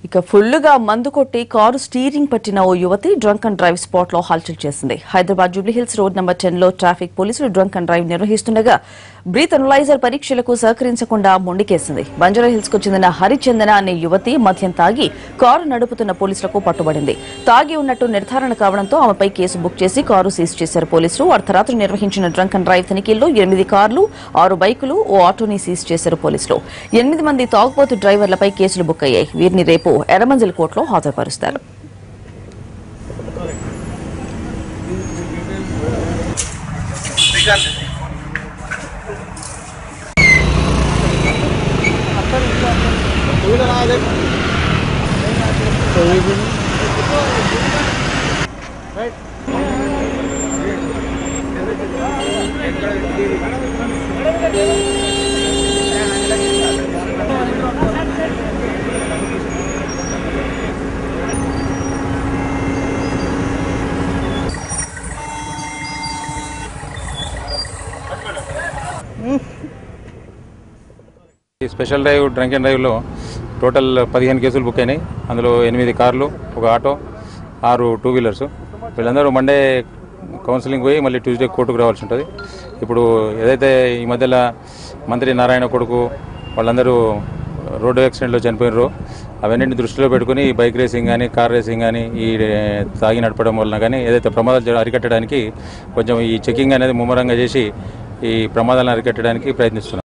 ఇక ఫుల్లుగా మందు కొట్టి కారు స్టీరింగ్ పట్టిన ఓ యువతి డ్రంక్ అండ్ డ్రైవ్ స్పాట్ లో హల్చల్ చేసింది. హైదరాబాద్ జూబ్లీహిల్స్ రోడ్ నెంబర్ 10 లో ట్రాఫిక్ పోలీసులు డ్రంక్ అండ్ డ్రైవ్ నిర్వహిస్తుండగా బ్రీత్ అనలైజర్ పరీక్షలకు సహకరించకుండా మొండికేసింది. బంజారాహిల్స్ కు చెందిన హరిచందన అనే యువతి మద్యం తాగి కారు నడుపుతున్న పోలీసులకు పట్టుబడింది. తాగి ఉన్నట్టు నిర్ధారణ కావడంతో ఆమెపై కేసు బుక్ చేసి కారు సీజ్ చేశారు పోలీసులు. అర్ధరాత్రి నిర్వహించిన డ్రంక్ అండ్ డ్రైవ్ తనిఖీల్లో 8 కార్లు, 6 బైకులు, ఓ ఆటోని సీజ్ చేశారు పోలీసులు. 8 మంది తాగుబోతు డ్రైవర్లపై కేసులు బుక్ అయ్యాయి. వీరిని రేపు ఎర్రమంజిల్ కోర్టులో హాజరుపరుస్తారు. స్పెషల్ డ్రైవ్ డ్రంక్ అండ్ డ్రైవ్లో టోటల్ 15 కేసులు బుక్ అయినాయి. అందులో 8 కార్లు, ఒక ఆటో, 6 టూ వీలర్స్. వీళ్ళందరూ మండే కౌన్సిలింగ్ పోయి మళ్ళీ ట్యూస్డే కోర్టుకు రావాల్సి ఉంటుంది. ఇప్పుడు ఏదైతే ఈ మధ్యలో మంత్రి నారాయణ కొడుకు వాళ్ళందరూ రోడ్డు యాక్సిడెంట్లో చనిపోయినారో అవన్నింటిని దృష్టిలో పెట్టుకుని బైక్ రేసింగ్ కానీ, కార్ రేసింగ్ కానీ, ఈ తాగి నడపడం వలన కానీ ఏదైతే ప్రమాదాలు అరికట్టడానికి కొంచెం ఈ చెకింగ్ అనేది ముమ్మరంగా చేసి ఈ ప్రమాదాలను అరికట్టడానికి ప్రయత్నిస్తున్నాం.